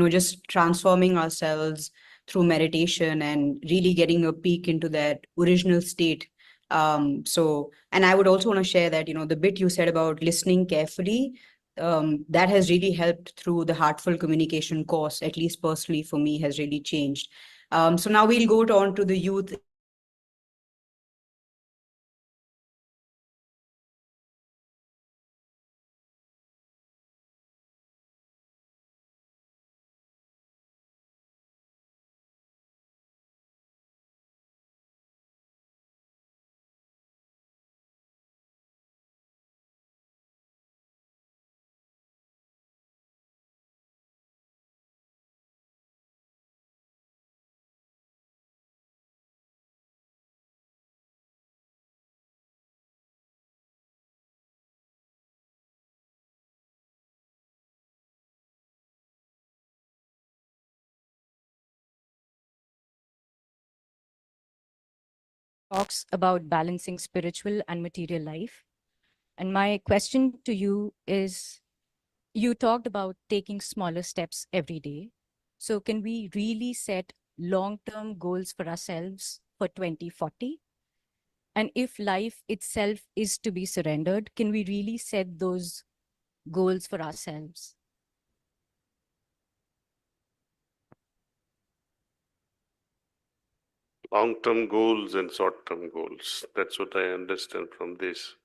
just transforming ourselves through meditation and really getting a peek into that original state. And I would also want to share that, the bit you said about listening carefully, that has really helped through the Heartful communication course, at least personally for me, has really changed. So now we'll go on to the youth. Talks about balancing spiritual and material life. And my question to you is, you talked about taking smaller steps every day. So can we really set long-term goals for ourselves for 2040? And if life itself is to be surrendered, can we really set those goals for ourselves? Long-term goals and short-term goals. That's what I understand from this.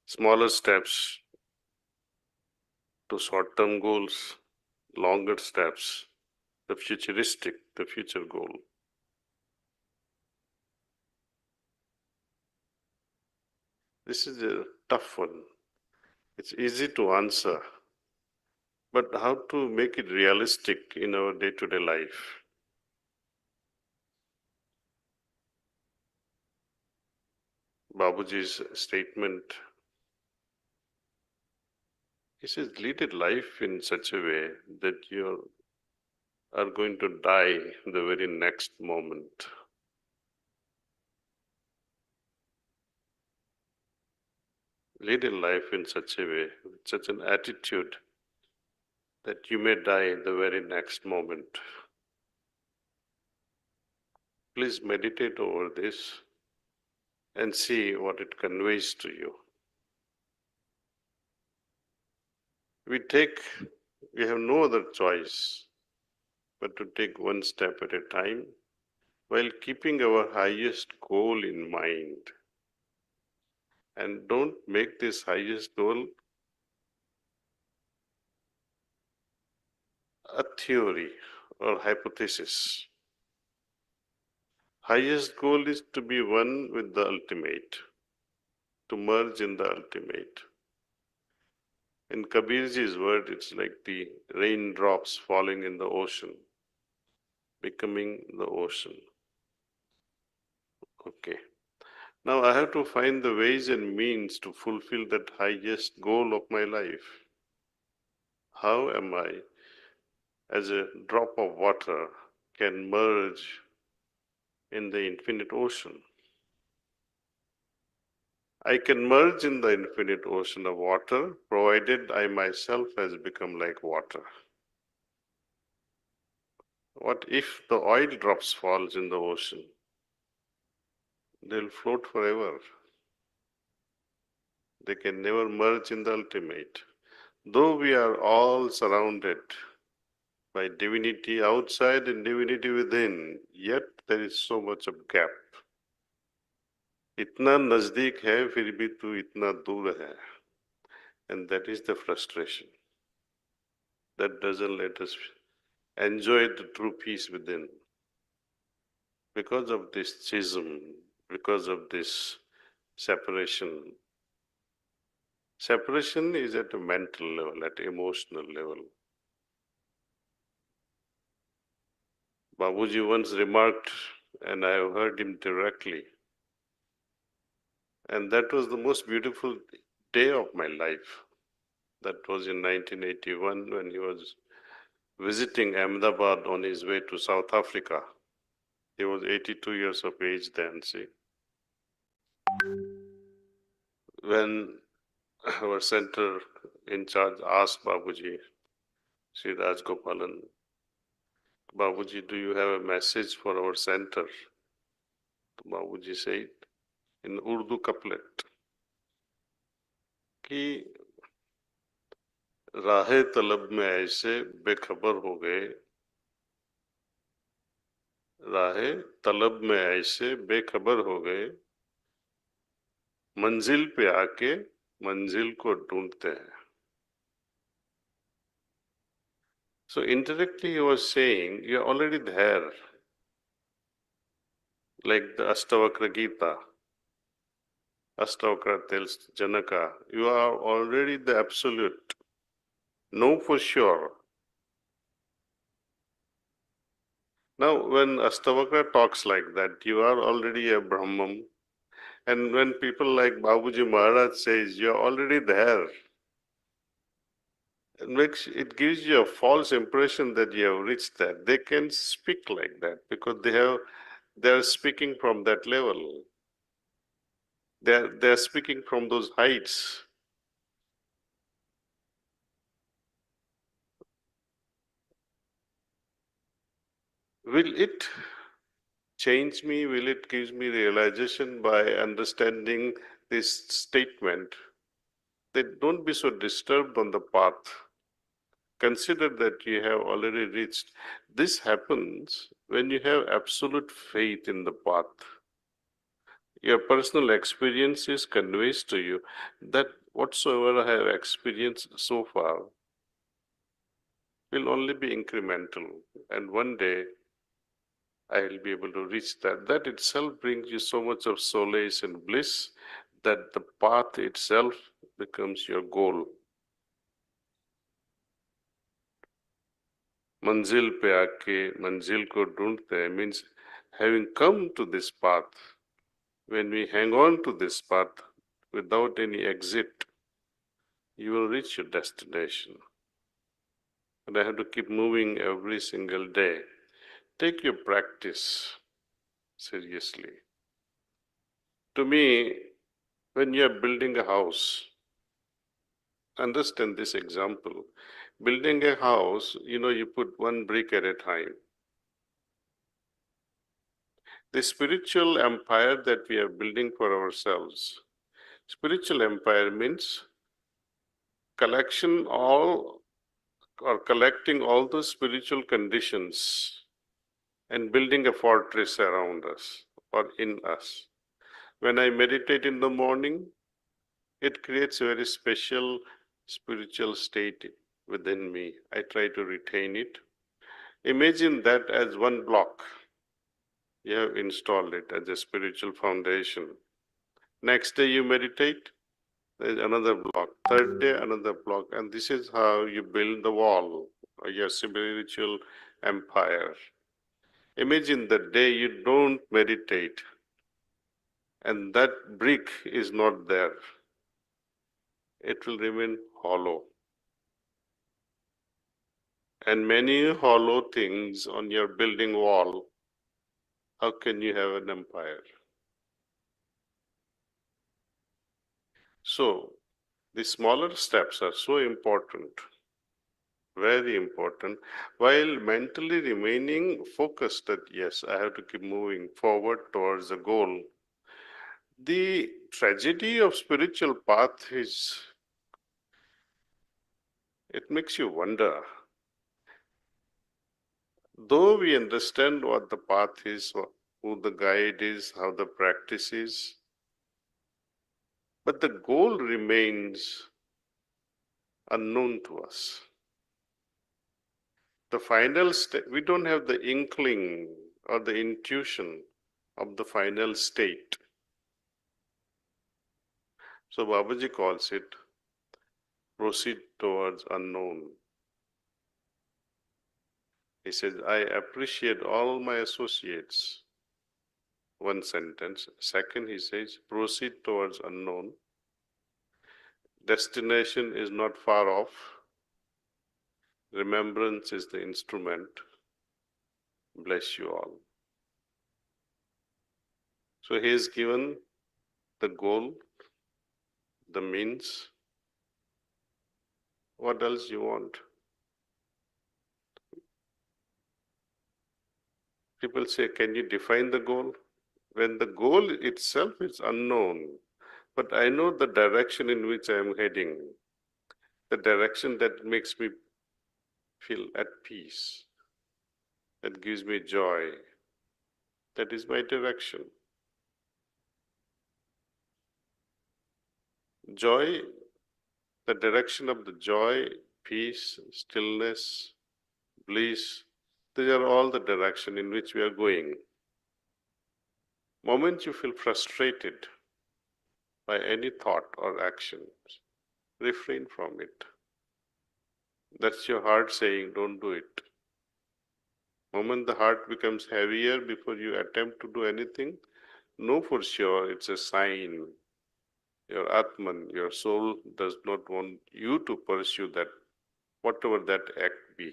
Smaller steps to short-term goals, longer steps, the futuristic, the future goal. This is a tough one. It's easy to answer, but how to make it realistic in our day-to-day life? Babuji's statement, he says, lead a life in such a way that you are going to die the very next moment. Lead a life in such a way, with such an attitude, that you may die the very next moment. Please meditate over this and see what it conveys to you. We have no other choice but to take one step at a time while keeping our highest goal in mind. And don't make this highest goal a theory or hypothesis. Highest goal is to be one with the ultimate, to merge in the ultimate. In Kabirji's word, it's like the raindrops falling in the ocean, becoming the ocean. Okay. Now I have to find the ways and means to fulfill that highest goal of my life. How am I, as a drop of water, can merge in the infinite ocean? I can merge in the infinite ocean of water, provided I myself has become like water. What if the oil drops falls in the ocean? They'll float forever. They can never merge in the ultimate. Though we are all surrounded by divinity outside and divinity within, yet there is so much of gap. इतना नजदीक है फिर भी तू इतना दूर है. And that is the frustration. That doesn't let us enjoy the true peace within. Because of this schism, because of this separation. Separation is at a mental level, at emotional level. Babuji once remarked, and I have heard him directly, and that was the most beautiful day of my life. That was in 1981 when he was visiting Ahmedabad on his way to South Africa. He was 82 years of age then, see. When our center in charge asked Babuji, Sri Rajgopalan, Babuji, do you have a message for our center? Babuji said in Urdu couplet कि राहे तलब में ऐसे बेखबर हो गए, राहे तलब में ऐसे बेखबर हो गए, मंजिल पे आके मंजिल को ढूंढते हैं. So indirectly he was saying, you're already there. Like the Astavakra Gita. Astavakra tells Janaka, you are already the absolute. Know for sure. Now when Astavakra talks like that, you are already a Brahman. And when people like Babuji Maharaj says, you're already there, it gives you a false impression that you have reached that. They can speak like that because they are speaking from that level. They are speaking from those heights. Will it change me? Will it give me realization by understanding this statement? That don't be so disturbed on the path. Consider that you have already reached. This happens when you have absolute faith in the path. Your personal experiences conveys to you that whatsoever I have experienced so far will only be incremental, and one day I will be able to reach that. That itself brings you so much of solace and bliss that the path itself becomes your goal. Manzil pe aake manzil ko dhoondte means having come to this path, when we hang on to this path without any exit, you will reach your destination. And I have to keep moving every single day. Take your practice seriously. To me, when you are building a house, understand this example. Building a house, you put one brick at a time. The spiritual empire that we are building for ourselves, spiritual empire means collecting all those spiritual conditions and building a fortress around us or in us. When I meditate in the morning, it creates a very special spiritual state within me. I try to retain it. Imagine that as one block. You have installed it as a spiritual foundation. Next day you meditate, there is another block. Third day, another block. And this is how you build the wall of your spiritual empire. Imagine the day you don't meditate and that brick is not there. It will remain hollow. And many hollow things on your building wall, how can you have an empire? So, the smaller steps are so important, very important, while mentally remaining focused that yes, I have to keep moving forward towards the goal. The tragedy of spiritual path is, it makes you wonder. Though we understand what the path is, who the guide is, how the practice is, but the goal remains unknown to us. The final state, we don't have the inkling or the intuition of the final state. So Babaji calls it proceed towards unknown. He says, I appreciate all my associates. One sentence. Second, he says, proceed towards unknown. Destination is not far off. Remembrance is the instrument. Bless you all. So he has given the goal, the means. What else you want? People say, can you define the goal? When the goal itself is unknown, but I know the direction in which I am heading, the direction that makes me feel at peace, that gives me joy, that is my direction. Joy, the direction of the joy, peace, stillness, bliss, these are all the direction in which we are going. Moment you feel frustrated by any thought or action, refrain from it. That's your heart saying, don't do it. Moment the heart becomes heavier before you attempt to do anything, know for sure it's a sign. Your Atman, your soul does not want you to pursue that, whatever that act be.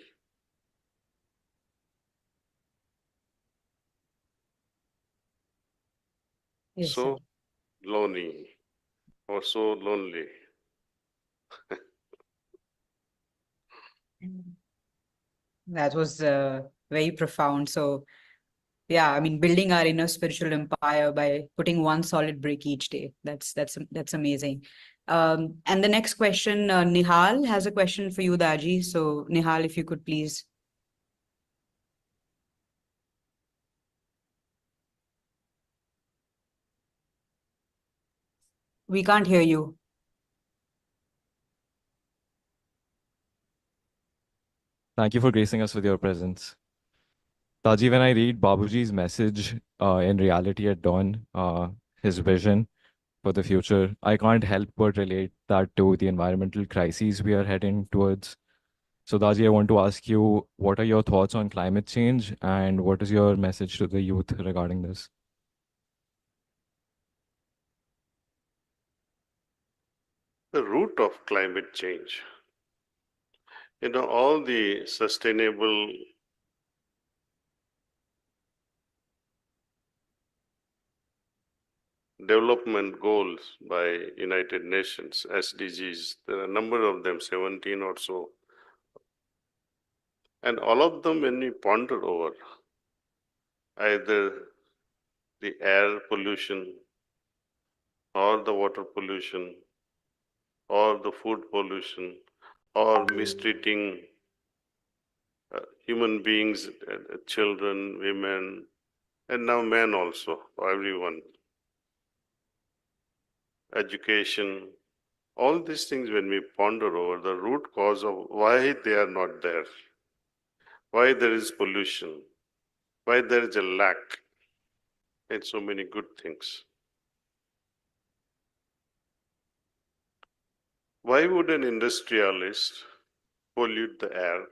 Yes, So sir. lonely or so lonely. That was very profound. So, yeah, I mean, building our inner spiritual empire by putting one solid brick each day. That's amazing. And the next question, Nihal has a question for you, Daji. So, Nihal, if you could please. We can't hear you. Thank you for gracing us with your presence. Taji, when I read Babuji's message in Reality at Dawn, his vision for the future, I can't help but relate that to the environmental crises we are heading towards. So, Taji, I want to ask you, what are your thoughts on climate change and what is your message to the youth regarding this? The root of climate change. All the sustainable development goals by United Nations, SDGs, there are a number of them, 17 or so. And all of them, when we ponder over, either the air pollution or the water pollution or the food pollution or mistreating human beings, children, women, and now men also, everyone. Education, all these things when we ponder over the root cause of why they are not there, why there is pollution, why there is a lack in so many good things. Why would an industrialist pollute the air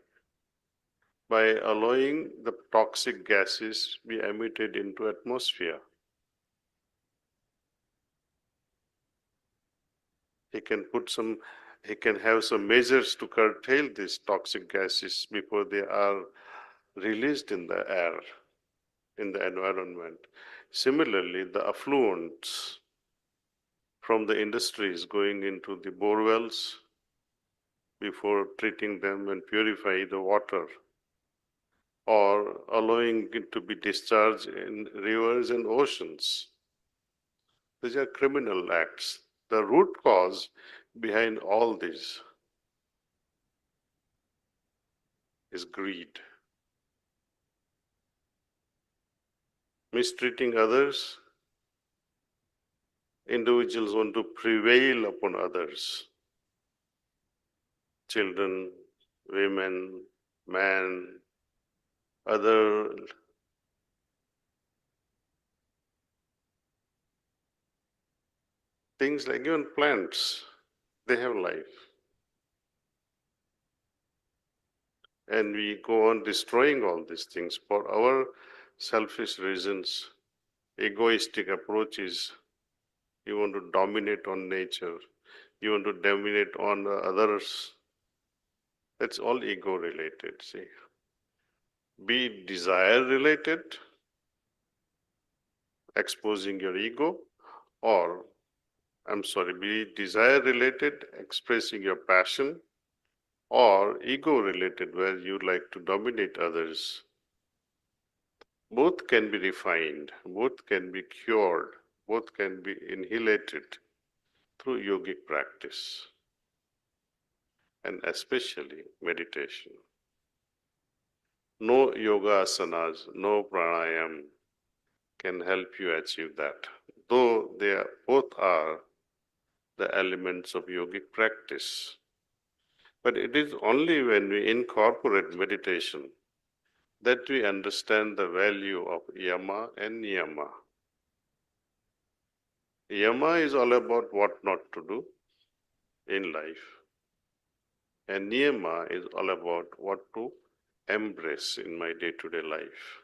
by allowing the toxic gases be emitted into atmosphere? He can have some measures to curtail these toxic gases before they are released in the air, in the environment. Similarly, the effluents from the industries going into the bore wells before treating them and purify the water, or allowing it to be discharged in rivers and oceans. These are criminal acts. The root cause behind all this is greed. Mistreating others, individuals want to prevail upon others. Children, women, men, other things like even plants, they have life. And we go on destroying all these things for our selfish reasons, egoistic approaches. You want to dominate on nature, you want to dominate on others. That's all ego related, see. Be it desire related, exposing your ego, or be it desire related, expressing your passion, or ego related, where you like to dominate others. Both can be refined, both can be cured, both can be inhalated through yogic practice, and especially meditation. No yoga asanas, no pranayam can help you achieve that, though both are the elements of yogic practice. But it is only when we incorporate meditation that we understand the value of yama and niyama. Yama is all about what not to do in life, and niyama is all about what to embrace in my day-to-day life.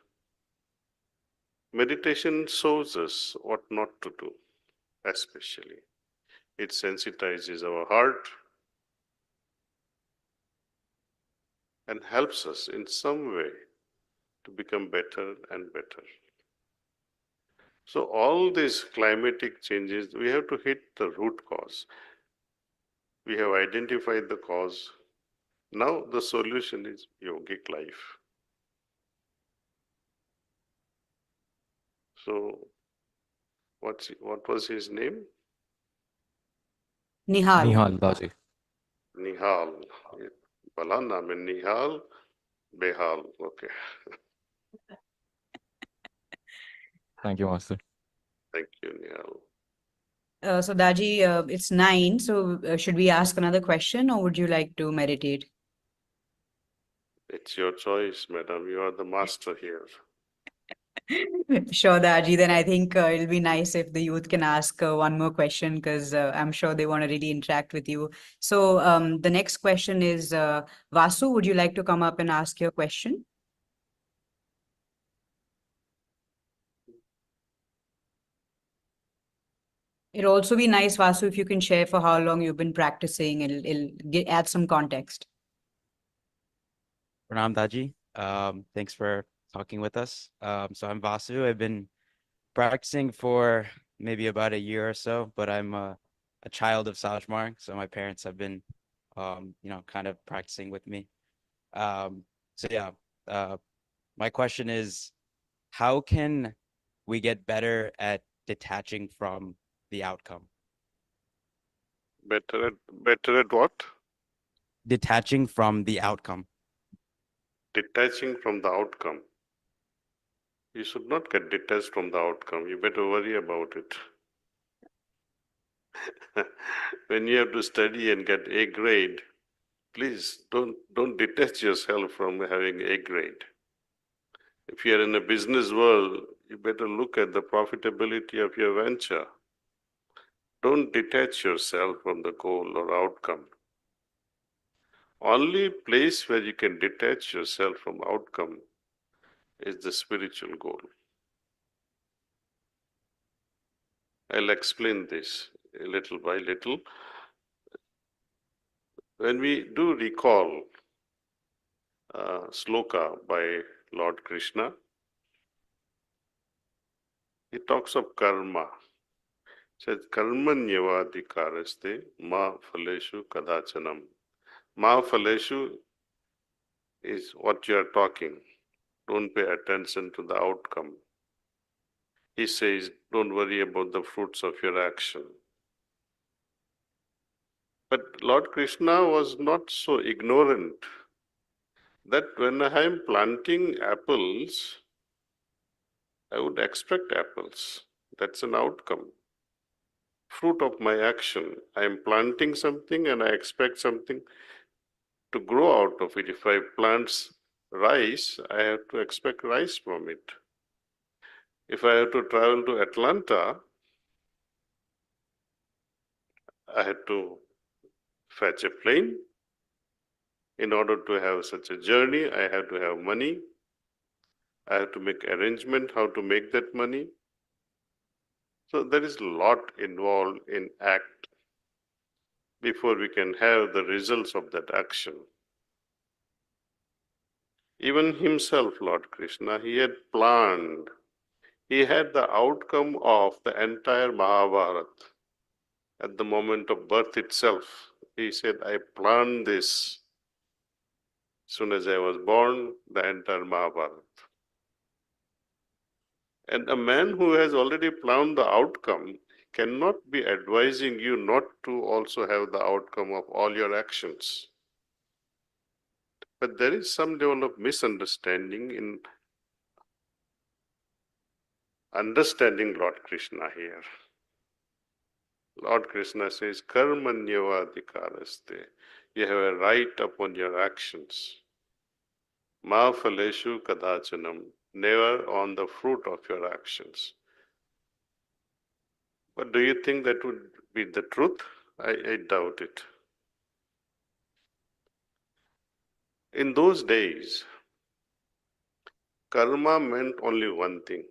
Meditation shows us what not to do, especially. It sensitizes our heart and helps us in some way to become better and better. So all these climatic changes, we have to hit the root cause. We have identified the cause. Now the solution is yogic life. So what was his name? Nihal. Nihal, Taji. Nihal. Bala naam hai Nihal Behal. Okay. Thank you, Master. Thank you, Nihal. So Daji, it's 9. So should we ask another question, or would you like to meditate? It's your choice, madam. You are the master here. Sure, Daji. Then I think it'll be nice if the youth can ask one more question, because I'm sure they want to really interact with you. So the next question is, Vasu, would you like to come up and ask your question? It'll also be nice, Vasu, if you can share for how long you've been practicing. It'll add some context. Pranam Daji. Thanks for talking with us. So I'm Vasu. I've been practicing for maybe about a year or so, but I'm a child of Sahaj Marg. So my parents have been, kind of practicing with me. My question is, how can we get better at detaching from the outcome? Better at what? Detaching from the outcome. Detaching from the outcome. You should not get detached from the outcome. You better worry about it. When you have to study and get A grade, please don't detach yourself from having A grade. If you are in a business world, you better look at the profitability of your venture. Don't detach yourself from the goal or outcome. Only place where you can detach yourself from outcome is the spiritual goal. I'll explain this little by little. When we do recall sloka by Lord Krishna, he talks of karma. He says, karmanyavadhikaraste ma phaleshu kadachanam. Ma phaleshu is what you are talking. Don't pay attention to the outcome. He says, don't worry about the fruits of your action. But Lord Krishna was not so ignorant that when I am planting apples, I would expect apples. That's an outcome. Fruit of my action. I am planting something and I expect something to grow out of it. If I plant rice, I have to expect rice from it. If I have to travel to Atlanta, I had to fetch a plane. In order to have such a journey, I have to have money. I have to make arrangement how to make that money. So there is a lot involved in act before we can have the results of that action. Even himself, Lord Krishna, he had planned. He had the outcome of the entire Mahabharata. At the moment of birth itself, he said, I planned this. As soon as I was born, the entire Mahabharata. And a man who has already planned the outcome cannot be advising you not to also have the outcome of all your actions. But there is some level of misunderstanding in understanding Lord Krishna here. Lord Krishna says, Karmanyavadhikaraste. You have a right upon your actions. Ma phaleshu kadachanam. Never on the fruit of your actions. But do you think that would be the truth? I doubt it. In those days, karma meant only one thing.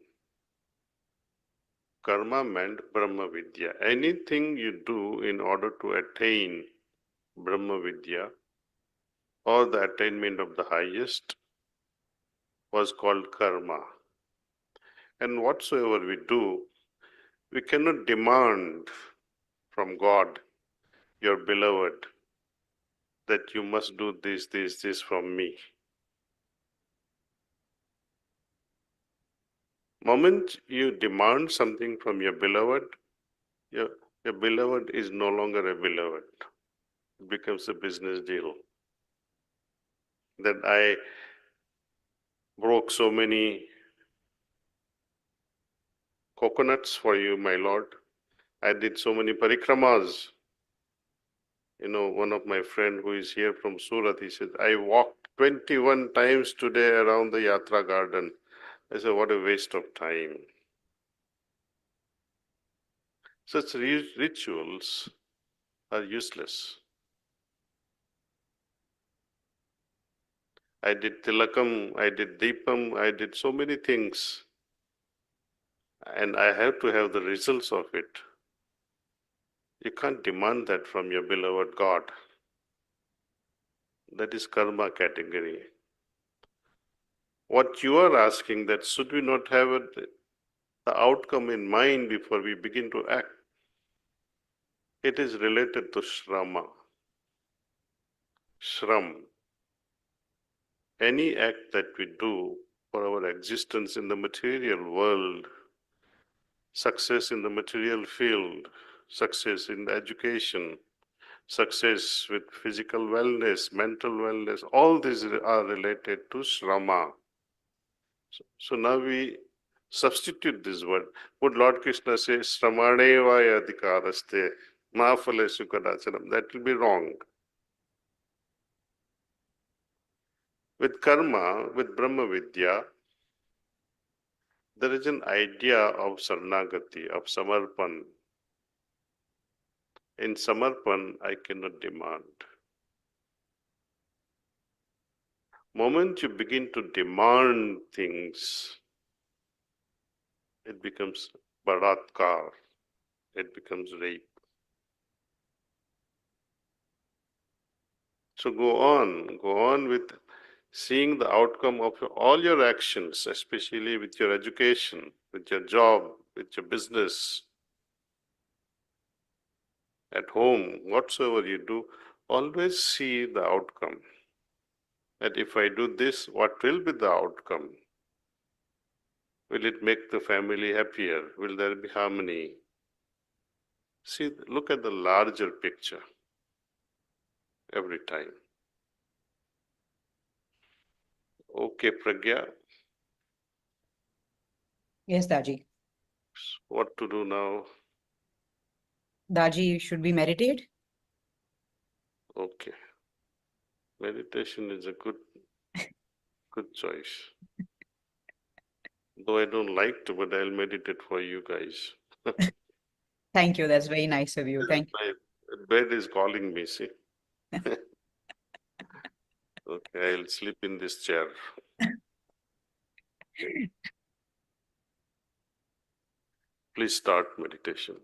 Karma meant Brahma Vidya. Anything you do in order to attain Brahma Vidya or the attainment of the highest was called karma. And whatsoever we do, we cannot demand from God, your beloved, that you must do this from me. Moment you demand something from your beloved, your beloved is no longer a beloved. It becomes a business deal. That I broke so many coconuts for you, my Lord. I did so many parikramas. You know, one of my friend who is here from Surat, he said, I walked 21 times today around the Yatra garden. I said, what a waste of time. Such rituals are useless. I did tilakam, I did deepam, I did so many things. And I have to have the results of it. You can't demand that from your beloved God. That is karma category. What you are asking, that should we not have the outcome in mind before we begin to act? It is related to shrama. Shram. Any act that we do for our existence in the material world, success in the material field, success in the education, success with physical wellness, mental wellness, all these are related to shrama. So now we substitute this word. Would Lord Krishna say, Shramanevaya adhikaraste, ma phaleshu kadachanam? That will be wrong. With karma, with Brahma Vidya, there is an idea of Sarnagati, of Samarpan. In Samarpan, I cannot demand. Moment you begin to demand things, it becomes balatkar, it becomes rape. So go on with seeing the outcome of all your actions, especially with your education, with your job, with your business, at home, whatsoever you do, always see the outcome. That if I do this, what will be the outcome? Will it make the family happier? Will there be harmony? See, look at the larger picture every time. Okay, Pragya, Yes, Daji. what to do now? Daji, should we meditate? Okay. Meditation is a good choice. Though I don't like to, but I'll meditate for you guys. Thank you. That's very nice of you. Thank My bed is calling me, see? Okay, I'll sleep in this chair. Please start meditation.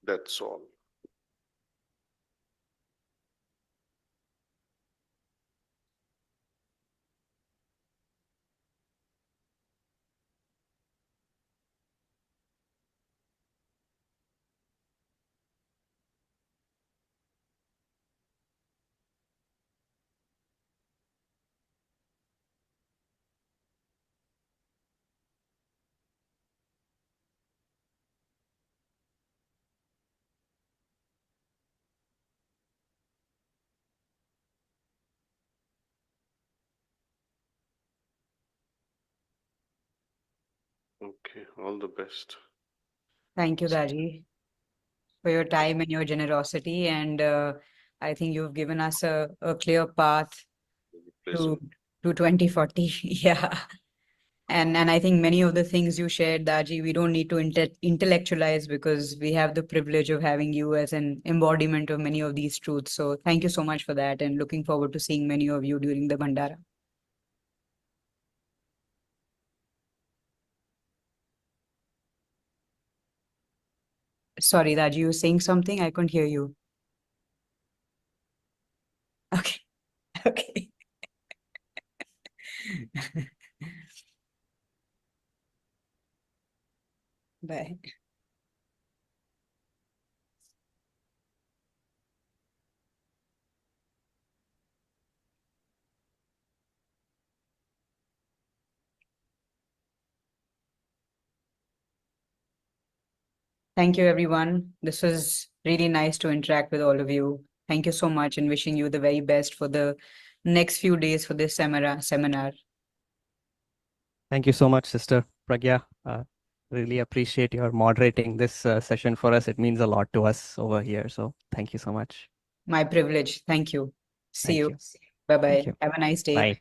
That's all. Okay, all the best. Thank you, Daji, for your time and your generosity. And I think you've given us a clear path Pleasure. to 2040. Yeah. And I think many of the things you shared, Daji, we don't need to intellectualize because we have the privilege of having you as an embodiment of many of these truths. So thank you so much for that, and looking forward to seeing many of you during the Bhandara. Sorry, Daji, you were saying something? I couldn't hear you. Okay. Okay. Bye. Thank you, everyone. This was really nice to interact with all of you. Thank you so much, and wishing you the very best for the next few days for this seminar. Thank you so much, Sister Pragya. Really appreciate your moderating this session for us. It means a lot to us over here. So thank you so much. My privilege. Thank you. See Thank you. you. Bye-bye. Thank you. Have a nice day. Bye.